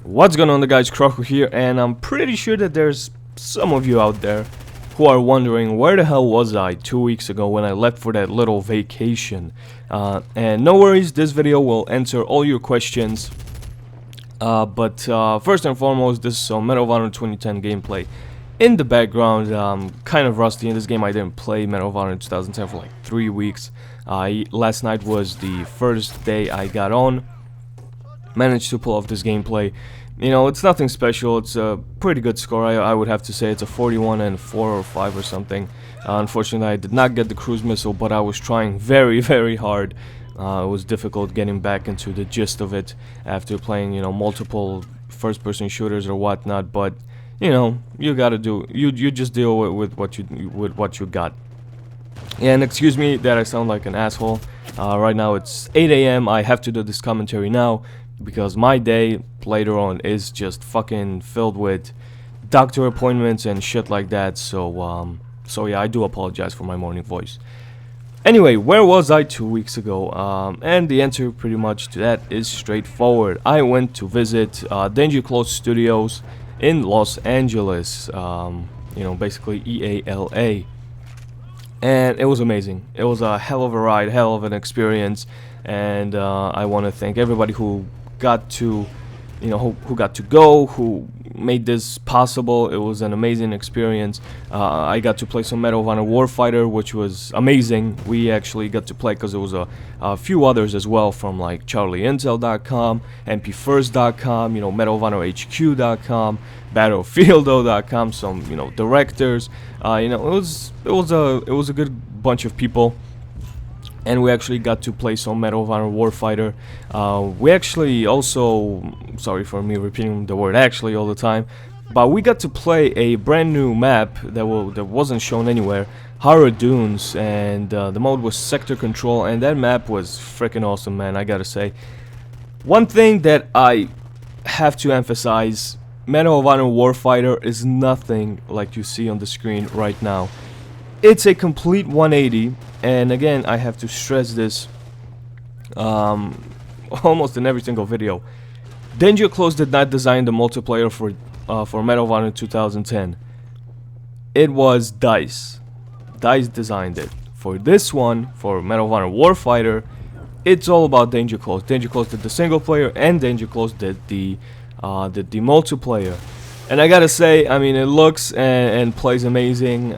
What's going on, the guys? Croco here, and I'm pretty sure that there's some of you out there who are wondering where the hell was I 2 weeks ago when I left for that little vacation. And no worries, this video will answer all your questions. But first and foremost, this is some Medal of Honor 2010 gameplay. In the background, I'm kind of rusty in this game. I didn't play Medal of Honor 2010 for like 3 weeks. Last night was the first day I got on. Managed to pull off this gameplay. You know, it's nothing special. It's a pretty good score. I would have to say it's a 41 and 4 or 5 or something. Unfortunately, I did not get the cruise missile, but I was trying very hard. It was difficult getting back into the gist of it after playing, you know, multiple first-person shooters or whatnot. But you know, you gotta do. You just deal with what you got. And excuse me that I sound like an asshole. Right now it's 8 a.m. I have to do this commentary now, because my day later on is just fucking filled with doctor appointments and shit like that. So yeah, I do apologize for my morning voice. Anyway, where was I 2 weeks ago? And the answer pretty much to that is straightforward. I went to visit Danger Close Studios in Los Angeles. You know, basically EALA. And it was amazing. It was a hell of a ride, hell of an experience. And I want to thank everybody who got to, you know, who got to go, who made this possible. It was an amazing experience. I got to play some Medal of Honor Warfighter, which was amazing. We actually got to play because there was a few others as well, from like CharlieIntel.com, MPFirst.com, you know, Medal of Honor HQ.com, Battlefieldo.com, some, you know, directors. You know, it was a good bunch of people. And we actually got to play some Medal of Honor Warfighter. We actually also, sorry for me repeating the word actually all the time, but we got to play a brand new map that wasn't shown anywhere, Hara Dunes, and the mode was Sector Control, and that map was freaking awesome, man, I gotta say. One thing that I have to emphasize, Medal of Honor Warfighter is nothing like you see on the screen right now. It's a complete 180, and again, I have to stress this almost in every single video. Danger Close did not design the multiplayer for Medal of Honor 2010. It was DICE. DICE designed it. For this one, for Medal of Honor Warfighter, it's all about Danger Close. Danger Close did the single player, and Danger Close did the multiplayer. And I gotta say, I mean, it looks and plays amazing.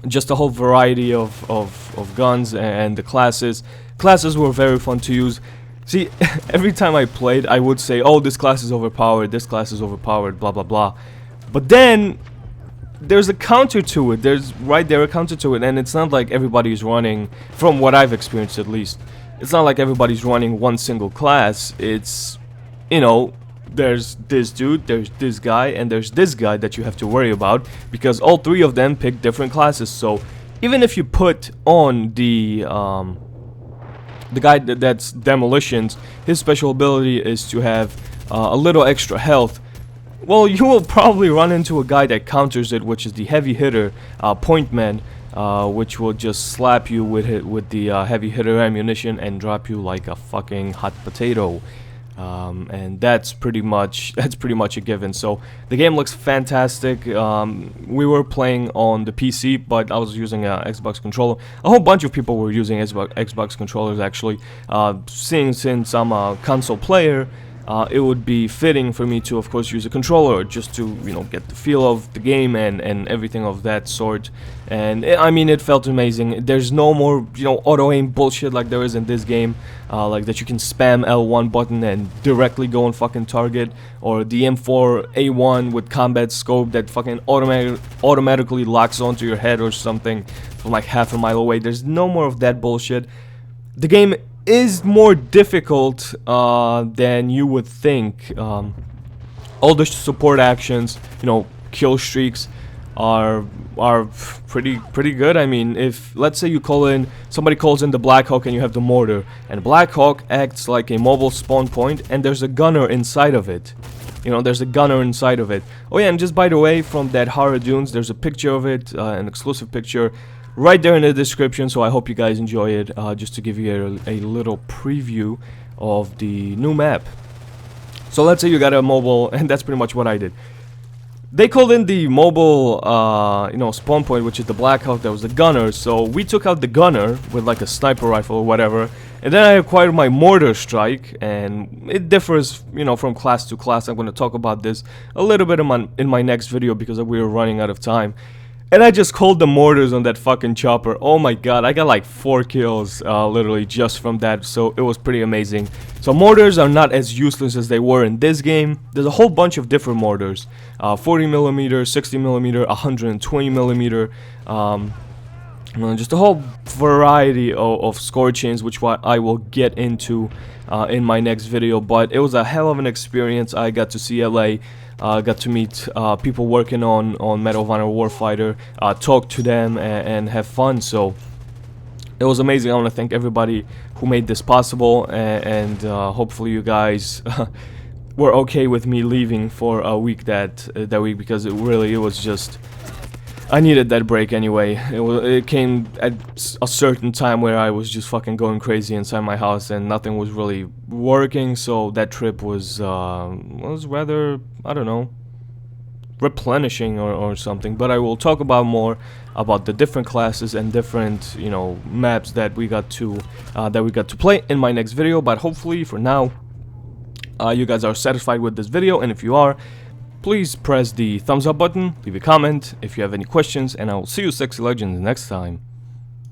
Just a whole variety of guns and the classes. Classes were very fun to use. See, every time I played, I would say, oh, this class is overpowered, this class is overpowered, blah blah blah. But then there's a counter to it. There's right there a counter to it, and it's not like everybody's running, from what I've experienced at least, it's not like everybody's running one single class. It's, you know, there's this dude, there's this guy, and there's this guy that you have to worry about, because all three of them pick different classes. So even if you put on the guy that's Demolitions, his special ability is to have a little extra health. Well, you will probably run into a guy that counters it, which is the heavy hitter, Point Man, which will just slap you with the heavy hitter ammunition and drop you like a fucking hot potato. And that's pretty much a given. So the game looks fantastic. We were playing on the PC, but I was using an Xbox controller. A whole bunch of people were using Xbox controllers actually. Since I'm a console player, it would be fitting for me to, of course, use a controller just to, you know, get the feel of the game and everything of that sort. And I mean, it felt amazing. There's no more, you know, auto aim bullshit like there is in this game, like that you can spam L1 button and directly go and fucking target, or the M4A1 with combat scope that fucking automatically locks onto your head or something from like half a mile away. There's no more of that bullshit. The game is more difficult than you would think. All the support actions, you know, kill streaks are pretty good. I mean, if let's say somebody calls in the Black Hawk and you have the mortar, and Black Hawk acts like a mobile spawn point, and there's a gunner inside of it. You know, there's a gunner inside of it. Oh yeah, and just by the way, from that Hara Dunes, there's a picture of it, an exclusive picture, right there in the description, so I hope you guys enjoy it, just to give you a little preview of the new map. So let's say you got a mobile, and that's pretty much what I did. They called in the mobile, spawn point, which is the black house. That was the gunner. So we took out the gunner with like a sniper rifle or whatever, and then I acquired my mortar strike, and it differs, from class to class. I'm going to talk about this a little bit in my next video because we were running out of time. And I just called the mortars on that fucking chopper. Oh my god, I got like 4 kills literally just from that, so it was pretty amazing. So mortars are not as useless as they were in this game. There's a whole bunch of different mortars. 40mm, 60mm, 120mm, just a whole variety of score chains, which I will get into in my next video. But it was a hell of an experience. I got to see LA. Got to meet people working on Medal of Honor Warfighter, talk to them and have fun. So it was amazing. I want to thank everybody who made this possible, and hopefully you guys were okay with me leaving for a week that week, because it was just, I needed that break anyway. It came at a certain time where I was just fucking going crazy inside my house and nothing was really working, so that trip was rather, I don't know, replenishing or something. But I will talk about more about the different classes and different, maps that we got to play in my next video. But hopefully for now, you guys are satisfied with this video, and if you are, please press the thumbs up button, leave a comment if you have any questions, and I will see you sexy legends next time.